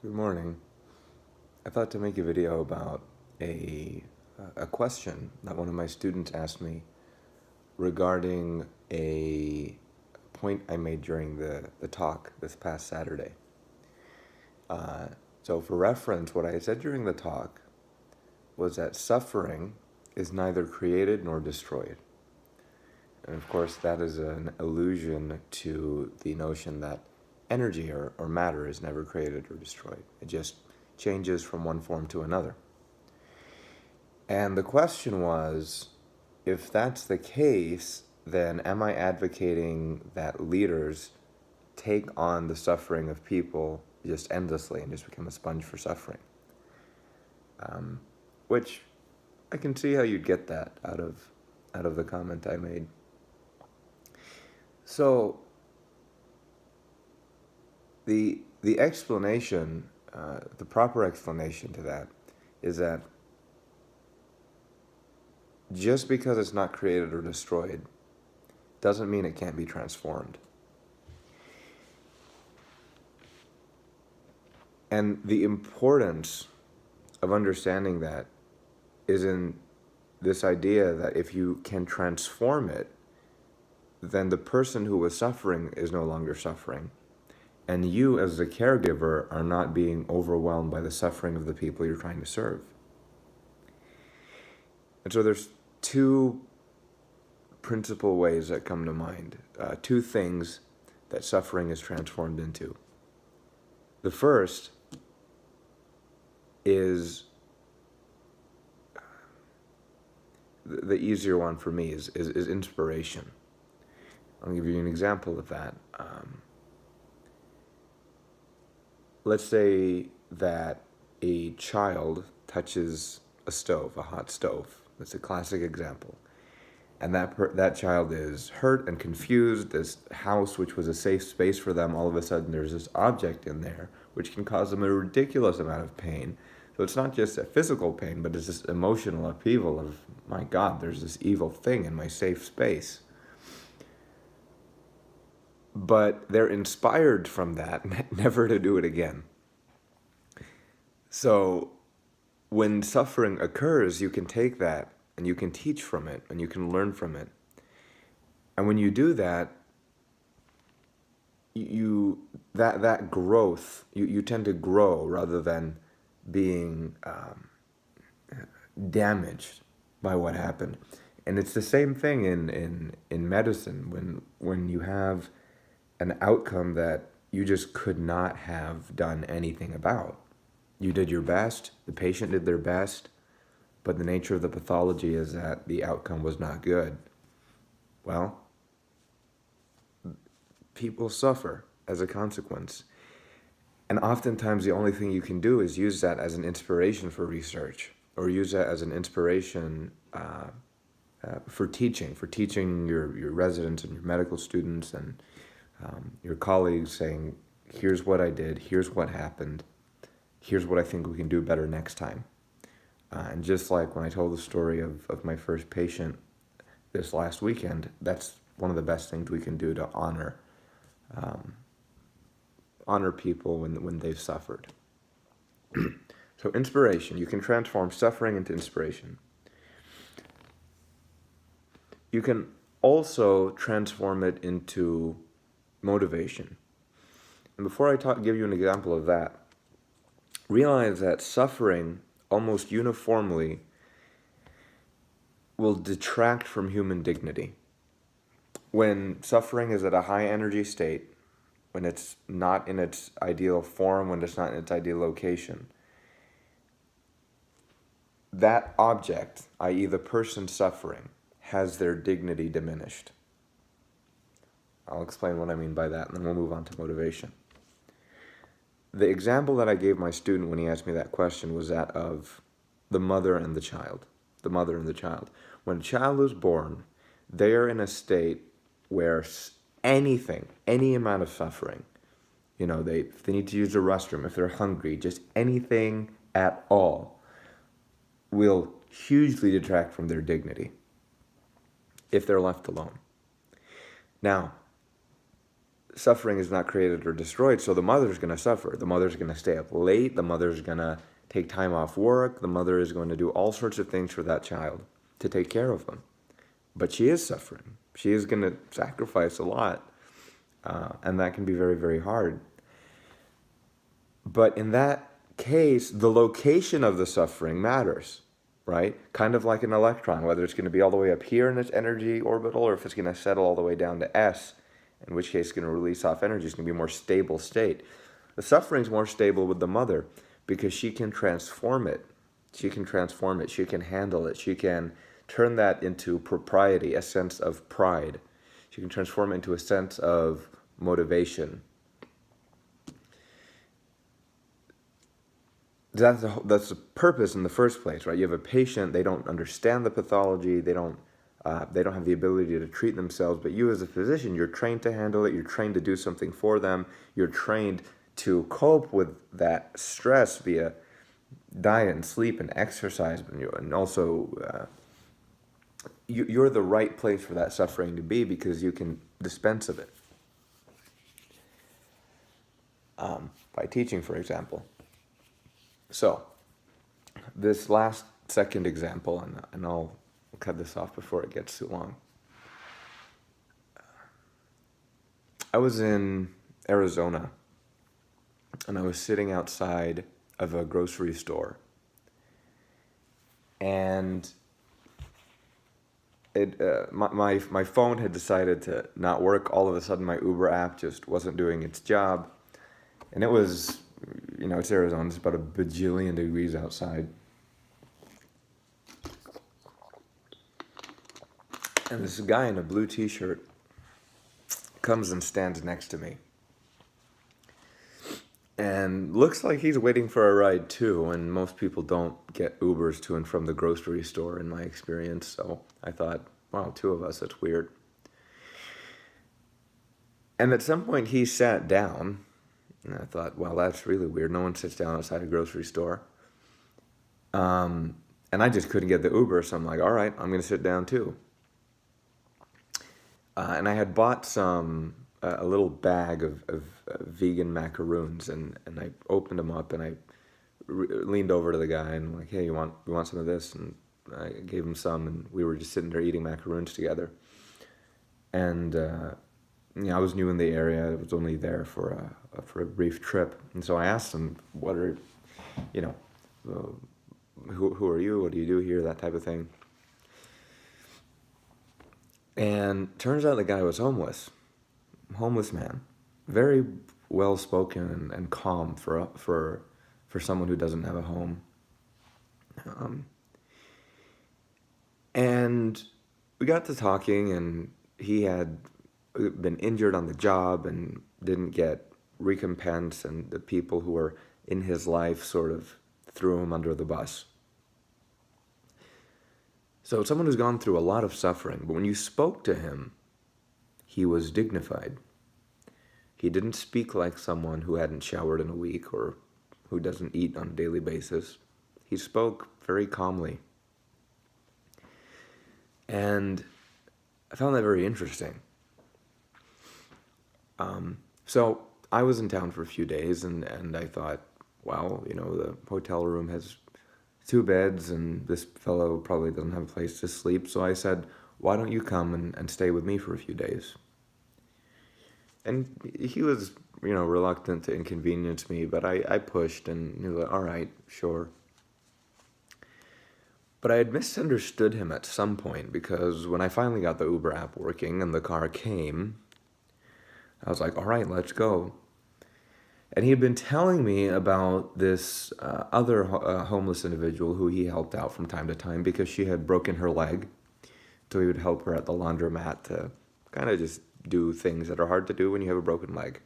Good morning. I thought to make a video about a question that one of my students asked me regarding a point I made during the talk this past Saturday. So for reference, what I said during the talk was that suffering is neither created nor destroyed. And of course, that is an allusion to the notion that energy or matter is never created or destroyed. It just changes from one form to another. And the question was, if that's the case, then am I advocating that leaders take on the suffering of people just endlessly and just become a sponge for suffering? Which I can see how you'd get that out of the comment I made. So the explanation, the proper explanation to that is that just because it's not created or destroyed doesn't mean it can't be transformed. And the importance of understanding that is in this idea that if you can transform it, then the person who was suffering is no longer suffering. And you, as the caregiver, are not being overwhelmed by the suffering of the people you're trying to serve. And so there's two principal ways that come to mind, two things that suffering is transformed into. The first is the easier one for me is inspiration. I'll give you an example of that. Let's say that a child touches a stove, a hot stove. That's a classic example. And that child is hurt and confused. This house, which was a safe space for them, all of a sudden there's this object in there, which can cause them a ridiculous amount of pain. So it's not just a physical pain, but it's this emotional upheaval of, my God, there's this evil thing in my safe space. But they're inspired from that never to do it again. So when suffering occurs, you can take that and you can teach from it and you can learn from it. And when you do that, that growth, you tend to grow rather than being damaged by what happened. And it's the same thing in medicine when you have an outcome that you just could not have done anything about. You did your best, the patient did their best, but the nature of the pathology is that the outcome was not good. Well, people suffer as a consequence. And oftentimes the only thing you can do is use that as an inspiration for research, or use that as an inspiration for teaching your residents and your medical students and your colleagues, saying, here's what I did, here's what happened, here's what I think we can do better next time. And just like when I told the story of my first patient this last weekend, that's one of the best things we can do to honor people when they've suffered. So inspiration, you can transform suffering into inspiration. You can also transform it into motivation. And before I give you an example of that, realize that suffering almost uniformly will detract from human dignity. When suffering is at a high energy state, when it's not in its ideal form, when it's not in its ideal location, that object, i.e. the person suffering, has their dignity diminished. I'll explain what I mean by that, and then we'll move on to motivation. The example that I gave my student when he asked me that question was that of the mother and the child. The mother and the child. When a child is born, they are in a state where anything, any amount of suffering, if they need to use the restroom, if they're hungry, just anything at all, will hugely detract from their dignity if they're left alone. Now, suffering is not created or destroyed, so the mother's going to suffer. The mother's going to stay up late. The mother's going to take time off work. The mother is going to do all sorts of things for that child to take care of them. But she is suffering. She is going to sacrifice a lot. And that can be very, very hard. But in that case, the location of the suffering matters, right? Kind of like an electron, whether it's going to be all the way up here in its energy orbital or if it's going to settle all the way down to S, in which case it's going to release off energy. It's going to be a more stable state. The suffering's more stable with the mother because she can transform it. She can transform it. She can handle it. She can turn that into propriety, a sense of pride. She can transform it into a sense of motivation. That's the purpose in the first place, right? You have a patient, they don't understand the pathology, they don't have the ability to treat themselves, but you as a physician, you're trained to handle it, you're trained to do something for them, you're trained to cope with that stress via diet and sleep and exercise, and also you're the right place for that suffering to be because you can dispense of it. By teaching, for example. So, this last second example, and I'll cut this off before it gets too long. I was in Arizona, and I was sitting outside of a grocery store, and my phone had decided to not work. All of a sudden, my Uber app just wasn't doing its job, and it was, it's Arizona. It's about a bajillion degrees outside. And this guy in a blue t-shirt comes and stands next to me. And looks like he's waiting for a ride too. And most people don't get Ubers to and from the grocery store in my experience. So I thought, wow, two of us, that's weird. And at some point he sat down. And I thought, well, that's really weird. No one sits down outside a grocery store. And I just couldn't get the Uber, so I'm like, all right, I'm going to sit down too. And I had bought a little bag of vegan macaroons, and I opened them up, and I leaned over to the guy, and I'm like, hey, you want some of this? And I gave him some, and we were just sitting there eating macaroons together. And I was new in the area. I was only there for a brief trip, and so I asked him, "What are, who are you? What do you do here?" That type of thing. And turns out the guy was homeless man, very well spoken and calm for someone who doesn't have a home. And we got to talking, and he had been injured on the job and didn't get recompense, and the people who were in his life sort of threw him under the bus. So someone who's gone through a lot of suffering, but when you spoke to him, he was dignified. He didn't speak like someone who hadn't showered in a week or who doesn't eat on a daily basis. He spoke very calmly. And I found that very interesting. So I was in town for a few days, and I thought, well, the hotel room has 2 beds, and this fellow probably doesn't have a place to sleep. So I said, why don't you come and stay with me for a few days? And he was, reluctant to inconvenience me, but I pushed, and he was like, all right, sure. But I had misunderstood him at some point, because when I finally got the Uber app working and the car came, I was like, all right, let's go. And he had been telling me about this other homeless individual who he helped out from time to time because she had broken her leg. So he would help her at the laundromat to kind of just do things that are hard to do when you have a broken leg.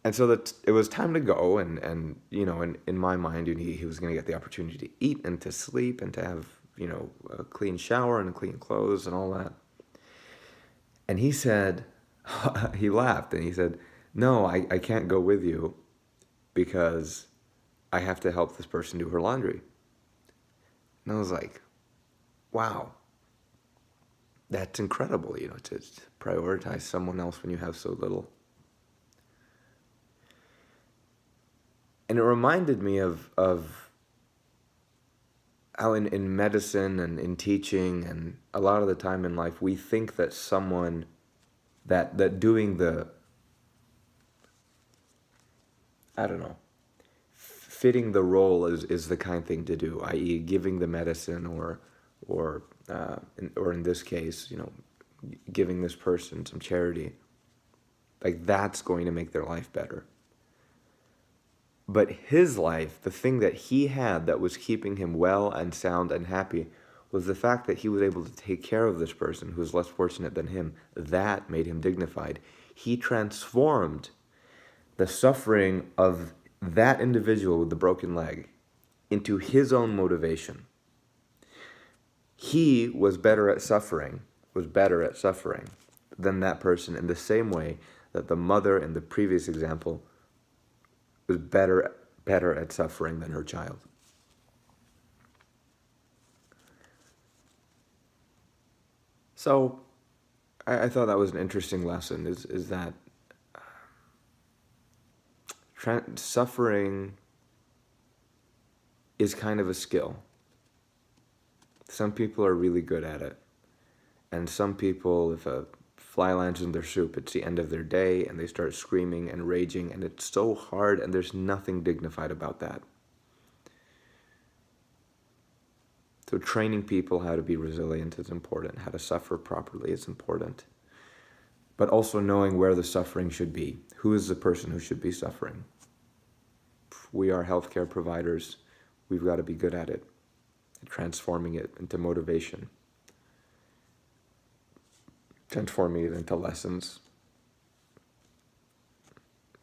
And so that it was time to go, and in my mind, he was going to get the opportunity to eat and to sleep and to have, a clean shower and clean clothes and all that. And he said, he laughed, and he said, no, I can't go with you because I have to help this person do her laundry. And I was like, wow. that's incredible, to prioritize someone else when you have so little. And it reminded me of how in medicine and in teaching and a lot of the time in life, we think that someone that doing the, I don't know, fitting the role is the kind thing to do, i.e. giving the medicine or in this case, giving this person some charity. Like, that's going to make their life better. But his life, the thing that he had that was keeping him well and sound and happy, was the fact that he was able to take care of this person who was less fortunate than him. That made him dignified. He transformed the suffering of that individual with the broken leg into his own motivation. He was better at suffering than that person, in the same way that the mother in the previous example was better at suffering than her child. So I thought that was an interesting lesson, is that suffering is kind of a skill. Some people are really good at it. And some people, if a fly lands in their soup, it's the end of their day, and they start screaming and raging, and it's so hard, and there's nothing dignified about that. So training people how to be resilient is important. How to suffer properly is important. But also knowing where the suffering should be. Who is the person who should be suffering? We are healthcare providers. We've got to be good at it, transforming it into motivation, transforming it into lessons,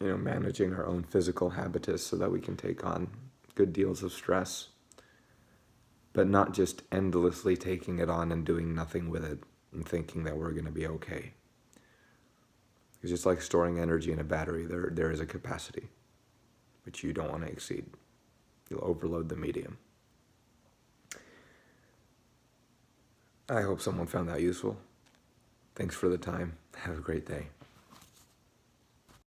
managing our own physical habitus so that we can take on good deals of stress, but not just endlessly taking it on and doing nothing with it and thinking that we're going to be okay. It's just like storing energy in a battery. There is a capacity which you don't want to exceed. You'll overload the medium. I hope someone found that useful. Thanks for the time. Have a great day.